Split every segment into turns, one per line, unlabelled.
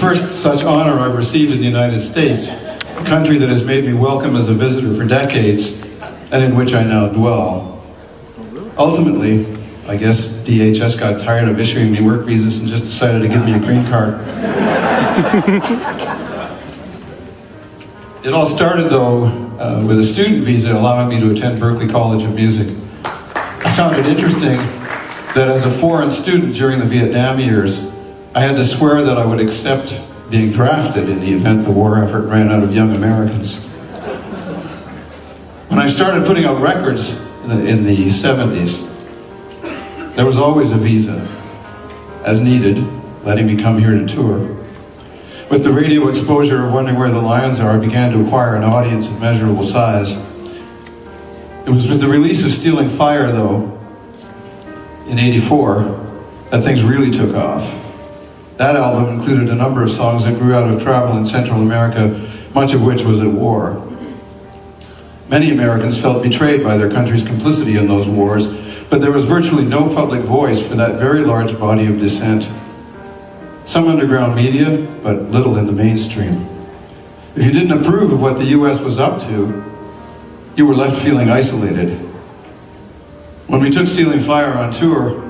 first such honor I've received in the United States, a country that has made me welcome as a visitor for decades, and in which I now dwell. Ultimately, I guess DHS got tired of issuing me work visas and just decided to give me a green card. It all started, though, with a student visa allowing me to attend Berklee College of Music. I found it interesting that as a foreign student during the Vietnam years, I had to swear that I would accept being drafted in the event the war effort ran out of young Americans. When I started putting out records in the 70s, there was always a visa, as needed, letting me come here to tour. With the radio exposure of Wondering Where the Lions Are, I began to acquire an audience of measurable size. It was with the release of Stealing Fire, though, in '84, that things really took off. That album included a number of songs that grew out of travel in Central America, much of which was at war. Many Americans felt betrayed by their country's complicity in those wars, but there was virtually no public voice for that very large body of dissent. Some underground media, but little in the mainstream. If you didn't approve of what the US was up to, you were left feeling isolated. When we took Stealing Fire on tour,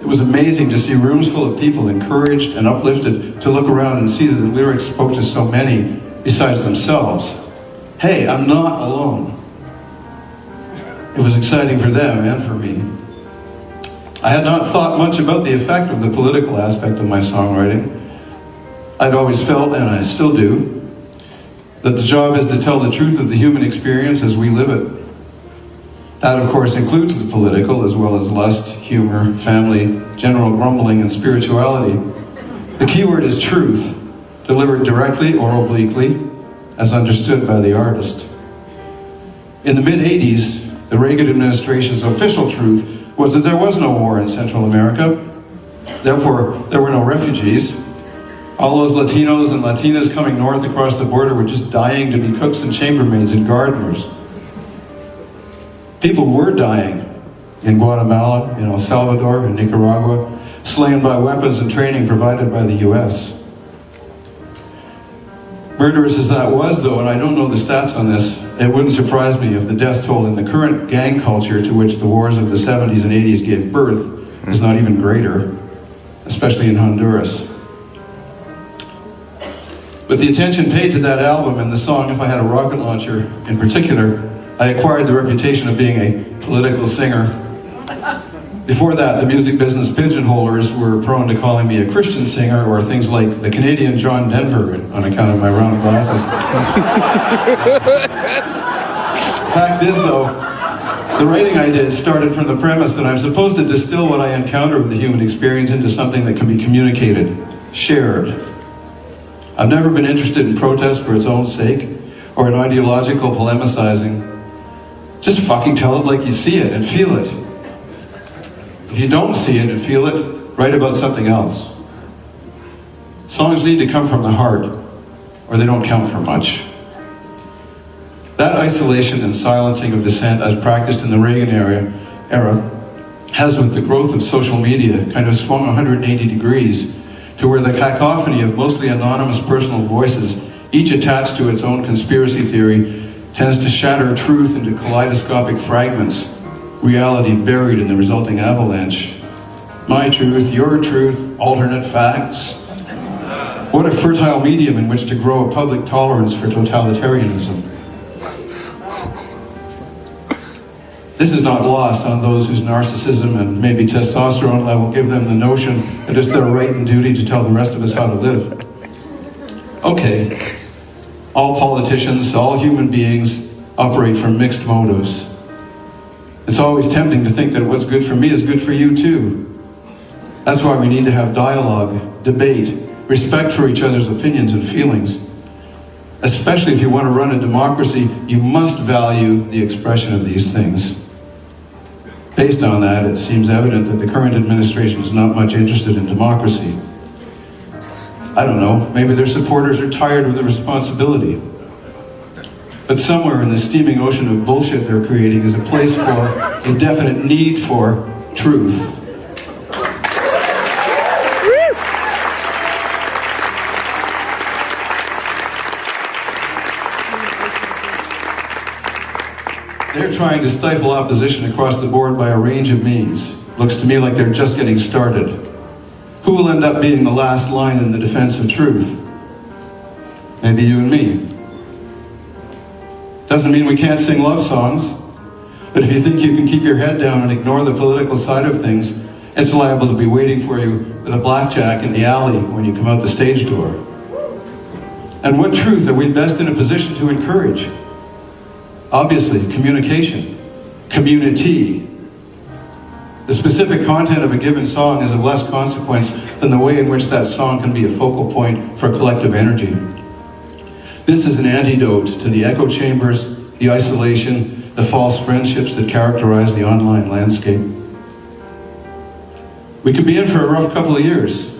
it was amazing to see rooms full of people encouraged and uplifted to look around and see that the lyrics spoke to so many besides themselves. Hey, I'm not alone. It was exciting for them and for me. I had not thought much about the effect of the political aspect of my songwriting. I'd always felt, and I still do, that the job is to tell the truth of the human experience as we live it. That, of course, includes the political, as well as lust, humor, family, general grumbling, and spirituality. The key word is truth, delivered directly or obliquely, as understood by the artist. In the mid-'80s, the Reagan administration's official truth was that there was no war in Central America. Therefore, there were no refugees. All those Latinos and Latinas coming north across the border were just dying to be cooks and chambermaids and gardeners. People were dying in Guatemala, in El Salvador, in Nicaragua, slain by weapons and training provided by the US. Murderous as that was, though, and I don't know the stats on this, it wouldn't surprise me if the death toll in the current gang culture to which the wars of the 70s and 80s gave birth is not even greater, especially in Honduras. With the attention paid to that album and the song If I Had a Rocket Launcher in particular, I acquired the reputation of being a political singer. Before that, the music business pigeonholers were prone to calling me a Christian singer or things like the Canadian John Denver on account of my round glasses. Fact is, though, the writing I did started from the premise that I'm supposed to distill what I encounter with the human experience into something that can be communicated, shared. I've never been interested in protest for its own sake or in ideological polemicizing. Just fucking tell it like you see it and feel it. If you don't see it and feel it, write about something else. Songs need to come from the heart, or they don't count for much. That isolation and silencing of dissent as practiced in the Reagan era has, with the growth of social media, kind of swung 180 degrees to where the cacophony of mostly anonymous personal voices, each attached to its own conspiracy theory, tends to shatter truth into kaleidoscopic fragments, reality buried in the resulting avalanche. My truth, your truth, alternate facts. What a fertile medium in which to grow a public tolerance for totalitarianism. This is not lost on those whose narcissism and maybe testosterone level give them the notion that it's their right and duty to tell the rest of us how to live. Okay, all politicians, all human beings operate from mixed motives. It's always tempting to think that what's good for me is good for you too. That's why we need to have dialogue, debate, respect for each other's opinions and feelings. Especially if you want to run a democracy, you must value the expression of these things. Based on that, it seems evident that the current administration is not much interested in democracy. I don't know, maybe their supporters are tired of the responsibility. But somewhere in the steaming ocean of bullshit they're creating is a place for a definite need for truth. They're trying to stifle opposition across the board by a range of means. Looks to me like they're just getting started. Who will end up being the last line in the defense of truth? Maybe you and me. Doesn't mean we can't sing love songs, but if you think you can keep your head down and ignore the political side of things, it's liable to be waiting for you with a blackjack in the alley when you come out the stage door. And what truth are we best in a position to encourage? Obviously, communication, community. The specific content of a given song is of less consequence than the way in which that song can be a focal point for collective energy. This is an antidote to the echo chambers, the isolation, the false friendships that characterize the online landscape. We could be in for a rough couple of years.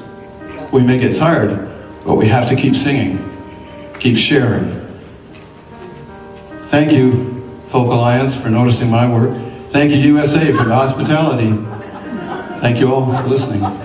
We may get tired, but we have to keep singing, keep sharing. Thank you, Folk Alliance, for noticing my work. Thank you, USA, for the hospitality. Thank you all for listening.